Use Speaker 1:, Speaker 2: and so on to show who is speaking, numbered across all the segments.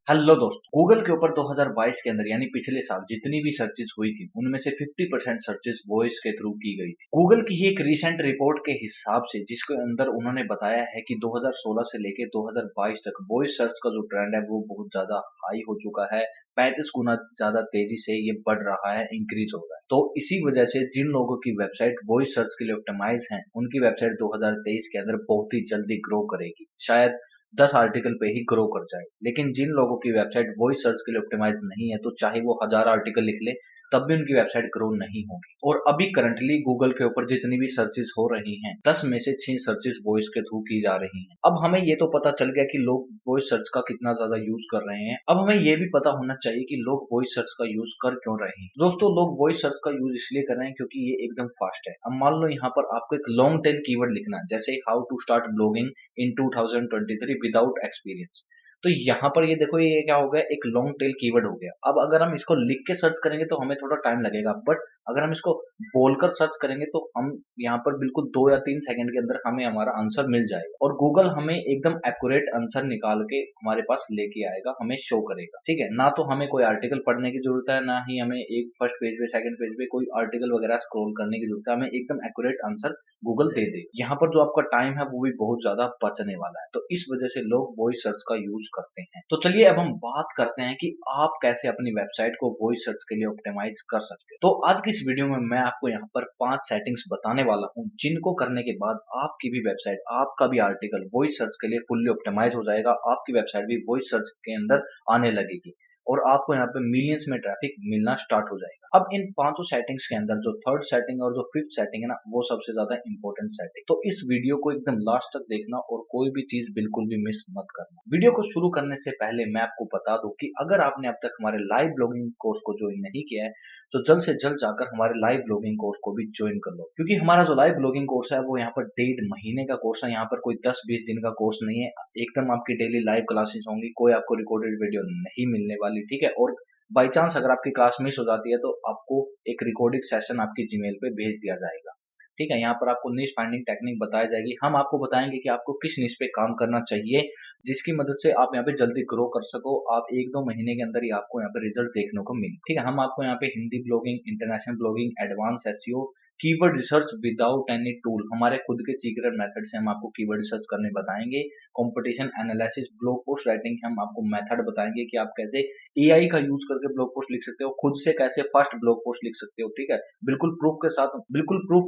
Speaker 1: Hello दोस्त, Google के ऊपर 2022 के अंदर यानी पिछले साल जितनी भी सर्चेज हुई थी उनमें से 50% सर्चेज वॉइस के थ्रू की गई थी। गूगल की ही एक रीसेंट रिपोर्ट के हिसाब से जिसके अंदर उन्होंने बताया है कि 2016 से लेके 2022 तक वॉइस सर्च का जो ट्रेंड है वो बहुत ज्यादा हाई हो चुका है। 35 गुना ज्यादा तेजी से ये बढ़ रहा है, इंक्रीज हो रहा है। तो इसी वजह से जिन लोगों की वेबसाइट वॉइस सर्च के लिए ऑप्टिमाइज है उनकी वेबसाइट 2023 के अंदर बहुत ही जल्दी ग्रो करेगी, शायद 10 आर्टिकल पे ही ग्रो कर जाए। लेकिन जिन लोगों की वेबसाइट वॉइस सर्च के लिए ऑप्टिमाइज नहीं है तो चाहे वो 1000 आर्टिकल लिख ले तब भी उनकी वेबसाइट ग्रो नहीं होगी। और अभी करंटली गूगल के ऊपर जितनी भी सर्चेस हो रही हैं 10 में से 6 सर्चेस वॉइस के थ्रू की जा रही हैं। अब हमें ये तो पता चल गया कि लोग वॉइस सर्च का कितना ज्यादा यूज कर रहे हैं। अब हमें ये भी पता होना चाहिए कि लोग वॉइस सर्च का यूज कर क्यों रहे हैं। दोस्तों, लोग वॉइस सर्च का यूज इसलिए कर रहे हैं क्योंकि ये एकदम फास्ट है। अब मान लो यहाँ पर आपको एक लॉन्ग टेल कीवर्ड लिखना है, जैसे how to start blogging in 2023 without experience. तो यहाँ पर ये देखो, ये क्या हो गया, एक लॉन्ग टेल कीवर्ड हो गया। अब अगर हम इसको लिख के सर्च करेंगे तो हमें थोड़ा टाइम लगेगा, बट अगर हम इसको बोलकर सर्च करेंगे तो हम यहाँ पर बिल्कुल 2 या 3 सेकंड के अंदर हमें हमारा आंसर मिल जाएगा और गूगल हमें एकदम एक्यूरेट आंसर निकाल के हमारे पास लेके आएगा, हमें शो करेगा। ठीक है, ना तो हमें कोई आर्टिकल पढ़ने की जरूरत है, ना ही हमें एक फर्स्ट पेज पे सेकंड पेज पे कोई आर्टिकल वगैरह स्क्रॉल करने की जरूरत है। हमें एकदम एक्यूरेट आंसर गूगल दे दे। यहाँ पर जो आपका टाइम है वो भी बहुत ज्यादा बचने वाला है। तो इस वजह से लोग वॉइस सर्च का यूज करते हैं। तो चलिए अब हम बात करते हैं कि आप कैसे अपनी वेबसाइट को वॉइस सर्च के लिए ऑप्टिमाइज कर सकते हैं। तो आज की इस वीडियो में मैं आपको यहाँ पर 5 सेटिंग्स बताने वाला हूँ जिनको करने के बाद आपकी भी वेबसाइट, आपका भी आर्टिकल वॉइस सर्च के लिए फुल्ली ऑप्टिमाइज हो जाएगा। आपकी वेबसाइट भी वॉइस सर्च के अंदर आने लगेगी और आपको यहाँ पे मिलियंस में ट्रैफिक मिलना स्टार्ट हो जाएगा। अब इन पांचों सेटिंग्स के अंदर जो थर्ड सेटिंग और जो फिफ्थ सेटिंग है ना, वो सबसे ज्यादा इंपॉर्टेंट सेटिंग। तो इस वीडियो को एकदम लास्ट तक देखना और कोई भी चीज बिल्कुल भी मिस मत करना। वीडियो को शुरू करने से पहले मैं आपको बता दूं कि अगर आपने अब तक हमारे लाइव ब्लॉगिंग कोर्स को ज्वाइन नहीं किया है तो जल्द से जल्द जाकर हमारे लाइव ब्लॉगिंग कोर्स को भी ज्वाइन कर लो, क्योंकि हमारा जो लाइव ब्लॉगिंग कोर्स है वो यहाँ पर 1.5 महीने का कोर्स है। यहाँ पर कोई 10-20 दिन का कोर्स नहीं है। एकदम आपकी डेली लाइव क्लासेस होंगी, कोई आपको रिकॉर्डेड वीडियो नहीं मिलने वाली। ठीक है, और बाई चांस अगर आपकी क्लास मिस हो जाती है तो आपको एक रिकॉर्डिंग सेशन आपकी जीमेल पे भेज दिया जाएगा। ठीक है, यहाँ पर आपको निश फाइंडिंग टेक्निक बताई जाएगी। हम आपको बताएंगे कि आपको किस निश पे काम करना चाहिए जिसकी मदद से आप यहाँ पे जल्दी ग्रो कर सको। आप 1-2 महीने के अंदर ही आपको यहाँ पे रिजल्ट देखने को मिले। ठीक है, हम आपको यहाँ पे Hindi blogging, international blogging, advance SEO, keyword research without any tool, हमारे खुद के सीक्रेट मेथड से हम आपको कीवर्ड रिसर्च करने बताएंगे। Competition analysis, blog post writing, हम आपको मेथड बताएंगे कि आप कैसे एआई का यूज करके ब्लॉग पोस्ट लिख सकते हो, खुद से कैसे फास्ट ब्लॉग पोस्ट लिख सकते हो। ठीक है, बिल्कुल प्रूफ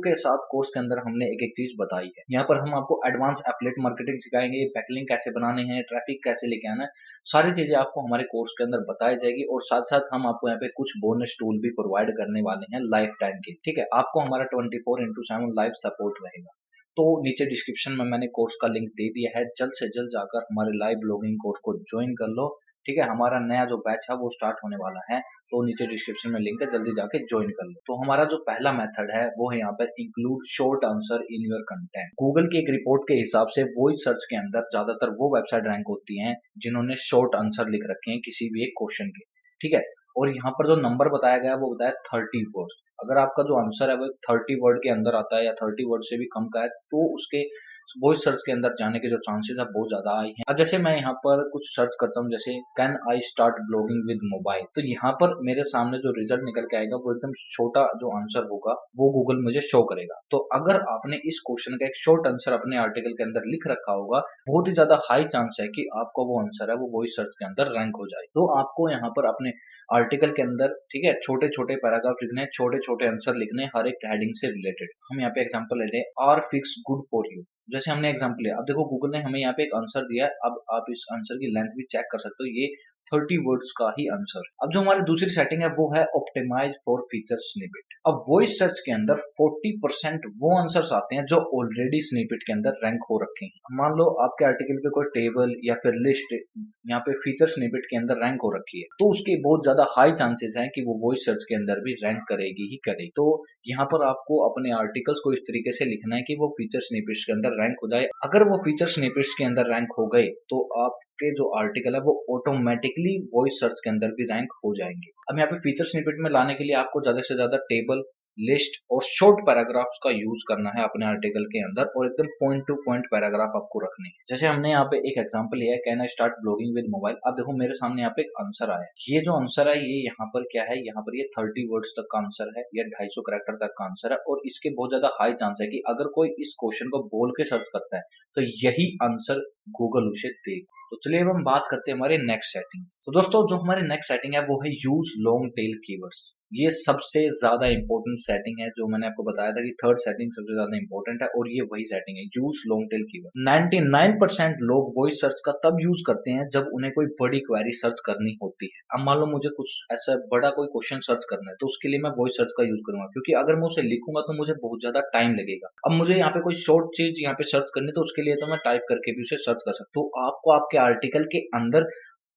Speaker 1: के साथ कोर्स के अंदर हमने एक एक चीज बताई है। यहाँ पर हम आपको एडवांस एफिलिएट मार्केटिंग सिखाएंगे, बैकलिंक कैसे बनाने हैं, ट्रैफिक कैसे लेके आना है। सारी चीजें आपको हमारे कोर्स के अंदर बताई जाएगी और साथ साथ हम आपको यहाँ पे कुछ बोनस टूल भी प्रोवाइड करने वाले हैं लाइफ टाइम के। ठीक है, आपको हमारा 24/7 लाइव सपोर्ट रहेगा। तो नीचे डिस्क्रिप्शन में मैंने कोर्स का लिंक दे दिया है, जल्द से जल्द जाकर हमारे लाइव ब्लॉगिंग कोर्स को ज्वाइन कर लो। ठीक है, हमारा नया जो बैच है वो स्टार्ट होने वाला है, तो नीचे डिस्क्रिप्शन में लिंक है, जल्दी जाके ज्वाइन कर लो। तो हमारा जो पहला मेथड है वो है यहाँ पर include short answer in your content. Google की एक रिपोर्ट के हिसाब से वॉइस सर्च के अंदर ज्यादातर वो वेबसाइट रैंक होती हैं जिन्होंने शॉर्ट आंसर लिख रखे हैं किसी भी एक क्वेश्चन के। ठीक है, और यहाँ पर जो नंबर बताया गया है वो बताया 30 वर्ड। अगर आपका जो आंसर है वो 30 वर्ड के अंदर आता है या 30 वर्ड से भी कम का है तो उसके वॉइस सर्च के अंदर जाने के जो चांसेस है बहुत ज्यादा आए हैं। अब जैसे मैं यहाँ पर कुछ सर्च करता हूँ, जैसे can I start blogging with mobile, तो यहाँ पर मेरे सामने जो रिजल्ट निकल के आएगा वो एकदम छोटा जो आंसर होगा वो गूगल मुझे शो करेगा। तो अगर आपने इस क्वेश्चन का एक शॉर्ट आंसर अपने आर्टिकल के अंदर लिख रखा होगा, बहुत ही ज्यादा हाई चांस है कि आपका वो आंसर है वो वॉइस सर्च के अंदर रैंक हो जाए। तो आपको यहाँ पर अपने आर्टिकल के अंदर, ठीक है, छोटे छोटे पैराग्राफ लिखने हैं, छोटे छोटे आंसर लिखने हैं हर एक हेडिंग से रिलेटेड। हम यहाँ पे एग्जांपल लेते हैं, are fix good for you. जैसे हमने एग्जांपल लिया, अब देखो गूगल ने हमें यहाँ पे एक आंसर दिया है। अब आप इस आंसर की लेंथ भी चेक कर सकते हो, ये 30 वर्ड्स का ही आंसर। अब जो हमारी दूसरी सेटिंग है वो है ऑप्टिमाइज फॉर फीचर स्निपेट। अब वॉइस सर्च के अंदर 40% वो आंसर्स आते हैं जो ऑलरेडी स्निपेट के अंदर रैंक हो रखे हैं। मान लो आपके आर्टिकल पे कोई टेबल या फिर लिस्ट यहाँ पे फीचर स्निपेट के अंदर रैंक हो रखी है, तो उसके बहुत ज्यादा हाई चांसेस हैं कि वो वॉइस सर्च के अंदर भी रैंक करेगी ही करेगी। तो यहाँ पर आपको अपने आर्टिकल्स को इस तरीके से लिखना है कि वो फीचर स्निपेट्स के अंदर रैंक हो जाए। अगर वो फीचर स्निपेट्स के अंदर रैंक हो गए तो आपके जो आर्टिकल है वो ऑटोमेटिकली वॉइस सर्च के अंदर भी रैंक हो जाएंगे। अब यहाँ पे फीचर स्निपेट में लाने के लिए आपको ज्यादा से ज्यादा टेबल लिस्ट और शॉर्ट पैराग्राफ्स का यूज करना है अपने आर्टिकल के अंदर और एकदम पॉइंट टू पॉइंट पैराग्राफ आपको रखने हैं। जैसे हमने यहाँ पे एक एग्जांपल लिया है, can I start blogging with mobile. अब देखो मेरे सामने यहाँ पे एक आंसर आया है। ये जो आंसर है ये यहाँ पर क्या है, यहाँ पर ये 30 वर्ड्स तक का आंसर है या 250 कैरेक्टर तक का आंसर है और इसके बहुत ज्यादा हाई चांस है कि अगर कोई इस क्वेश्चन को बोल के सर्च करता है तो यही आंसर गूगल उसे देगा। तो चलिए अब हम बात करते हैं हमारे नेक्स्ट सेटिंग। तो दोस्तों जो हमारे नेक्स्ट सेटिंग है वो है यूज लॉन्ग टेल कीवर्ड्स। ये सबसे ज्यादा इंपॉर्टेंट सेटिंग है, जो मैंने आपको बताया था कि थर्ड सेटिंग सबसे ज्यादा इंपॉर्टेंट है और ये वही सेटिंग है, यूज लॉन्ग टेल कीवर्ड। 99% लोग वॉइस सर्च का तब यूज करते हैं जब उन्हें कोई बड़ी क्वेरी सर्च करनी होती है। अब मान लो मुझे कुछ ऐसा बड़ा कोई क्वेश्चन सर्च करना है तो उसके लिए मैं वॉइस सर्च का यूज करूंगा, क्योंकि अगर मैं उसे लिखूंगा तो मुझे बहुत ज्यादा टाइम लगेगा। अब मुझे यहाँ पे कोई शॉर्ट चीज यहाँ पे सर्च करनी, तो उसके लिए तो मैं टाइप करके भी उसे सर्च कर सकता हूँ। तो आपको आपके आर्टिकल के अंदर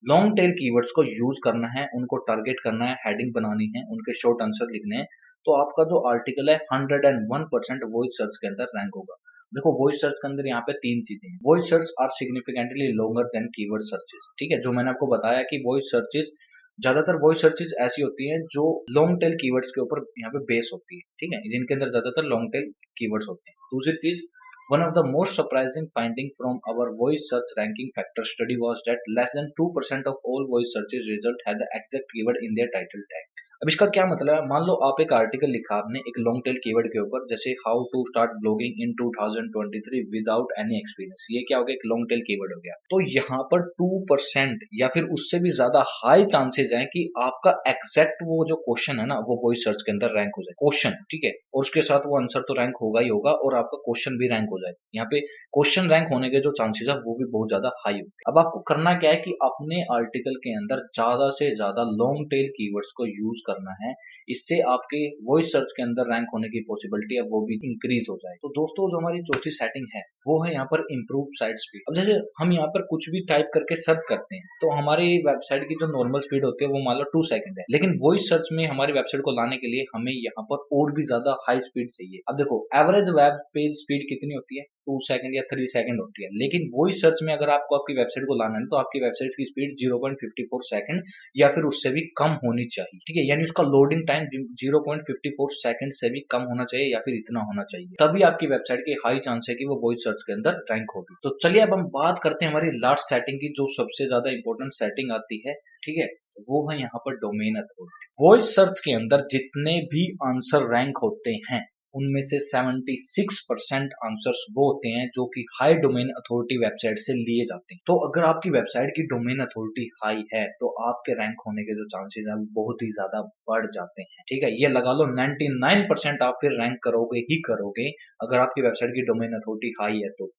Speaker 1: लॉन्ग टेल कीवर्ड्स को यूज करना है, उनको टारगेट करना है, हेडिंग बनानी है, उनके शॉर्ट आंसर लिखने हैं, तो आपका जो आर्टिकल है 101% वॉइस सर्च के अंदर रैंक होगा। देखो वॉइस सर्च के अंदर यहाँ पे तीन चीजें हैं। Voice search are significantly longer than keyword searches. ठीक है, जो मैंने आपको बताया कि वॉइस सर्चेस ज्यादातर वॉइस सर्चेस ऐसी होती हैं जो लॉन्ग टेल कीवर्ड्स के ऊपर यहाँ पे बेस होती है। ठीक है, जिनके अंदर ज्यादातर लॉन्ग टेल कीवर्ड्स होते हैं। दूसरी चीज, one of the most surprising finding from our voice search ranking factor study was that less than 2% of all voice searches result had the exact keyword in their title tag. अब इसका क्या मतलब है, मान लो आप एक आर्टिकल लिखा आपने एक लॉन्ग टेल कीवर्ड के ऊपर, जैसे how to start blogging in 2023 without any experience. ये क्या हो गया, एक लॉन्ग टेल कीवर्ड हो गया। तो यहाँ पर 2% या फिर उससे भी ज्यादा हाई चांसेस हैं कि आपका एग्जैक्ट वो जो क्वेश्चन है ना वो वॉइस सर्च के अंदर रैंक हो जाए, क्वेश्चन। ठीक है, और उसके साथ वो आंसर तो रैंक होगा ही होगा और आपका क्वेश्चन भी रैंक हो जाए। यहाँ पे क्वेश्चन रैंक होने के जो चांसेस है वो भी बहुत ज्यादा हाई होते हैं। अब आपको करना क्या है कि अपने आर्टिकल के अंदर ज्यादा से ज्यादा लॉन्ग टेल कीवर्ड्स को यूज करना है, इससे आपके वॉइस सर्च के अंदर रैंक होने की पॉसिबिलिटी है वो भी इंक्रीज हो जाए। तो दोस्तों जो हमारी चौथी सेटिंग है वो है यहाँ पर इम्प्रूव साइट स्पीड। अब जैसे हम यहाँ पर कुछ भी टाइप करके सर्च करते हैं तो हमारी वेबसाइट की जो नॉर्मल स्पीड होती है वो मान लो 2 सेकंड है, लेकिन वॉइस सर्च में हमारी वेबसाइट को लाने के लिए हमें यहाँ पर और भी ज्यादा हाई स्पीड चाहिए। अब देखो एवरेज वेब पेज स्पीड कितनी होती है, 2 सेकंड या 3 सेकंड होती है, लेकिन वॉइस सर्च में अगर आपको आपकी वेबसाइट को लाना है तो आपकी वेबसाइट की स्पीड 0.54 सेकंड या फिर उससे भी कम होनी चाहिए। ठीक है, यानी उसका लोडिंग टाइम 0.54 सेकंड से भी कम होना चाहिए या फिर इतना होना चाहिए, तभी आपकी वेबसाइट की हाई चांस है कि वो वॉइस सर्च के अंदर रैंक होगी। तो चलिए अब हम बात करते हैं हमारी लास्ट सेटिंग की, जो सबसे ज्यादा इंपॉर्टेंट सेटिंग आती है। ठीक है, वो है यहाँ पर डोमेन अथॉरिटी। वॉइस सर्च के अंदर जितने भी आंसर रैंक होते हैं उनमें से 76% आंसर्स वो होते हैं जो कि हाई डोमेन अथॉरिटी वेबसाइट से लिए जाते हैं। तो अगर आपकी वेबसाइट की डोमेन अथॉरिटी हाई है तो आपके रैंक होने के जो चांसेस हैं वो बहुत ही ज्यादा बढ़ जाते हैं। ठीक है, ये लगा लो 99% आप फिर रैंक करोगे ही करोगे अगर आपकी वेबसाइट की डोमेन अथॉरिटी हाई है तो।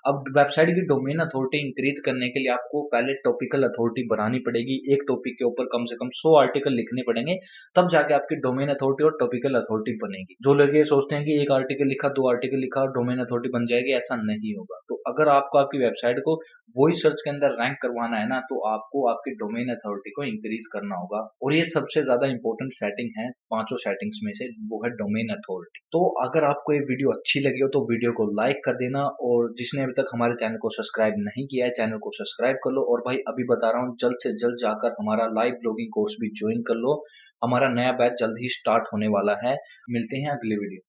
Speaker 1: अब वेबसाइट की डोमेन अथॉरिटी इंक्रीज करने के लिए आपको पहले टॉपिकल अथॉरिटी बनानी पड़ेगी। एक टॉपिक के ऊपर कम से कम 100 आर्टिकल लिखने पड़ेंगे, तब जाके आपकी डोमेन अथॉरिटी और टॉपिकल अथॉरिटी बनेगी। जो लोग ये सोचते हैं कि एक आर्टिकल लिखा 2 आर्टिकल लिखा और डोमेन अथॉरिटी बन जाएगी, ऐसा नहीं होगा। तो अगर आपको आपकी वेबसाइट को वॉइस सर्च के अंदर रैंक करवाना है ना तो आपको आपकी डोमेन अथॉरिटी को इंक्रीज करना होगा, और ये सबसे ज्यादा इंपॉर्टेंट सेटिंग है पांचों सेटिंग्स में से, वो है डोमेन अथॉरिटी। तो अगर आपको ये वीडियो अच्छी लगी हो तो वीडियो को लाइक कर देना, और जिसने अभी तक हमारे चैनल को सब्सक्राइब नहीं किया है चैनल को सब्सक्राइब कर लो। और भाई अभी बता रहा हूँ जल्द से जल्द जाकर हमारा लाइव ब्लॉगिंग कोर्स भी ज्वाइन कर लो, हमारा नया बैच जल्द ही स्टार्ट होने वाला है। मिलते हैं अगले वीडियो।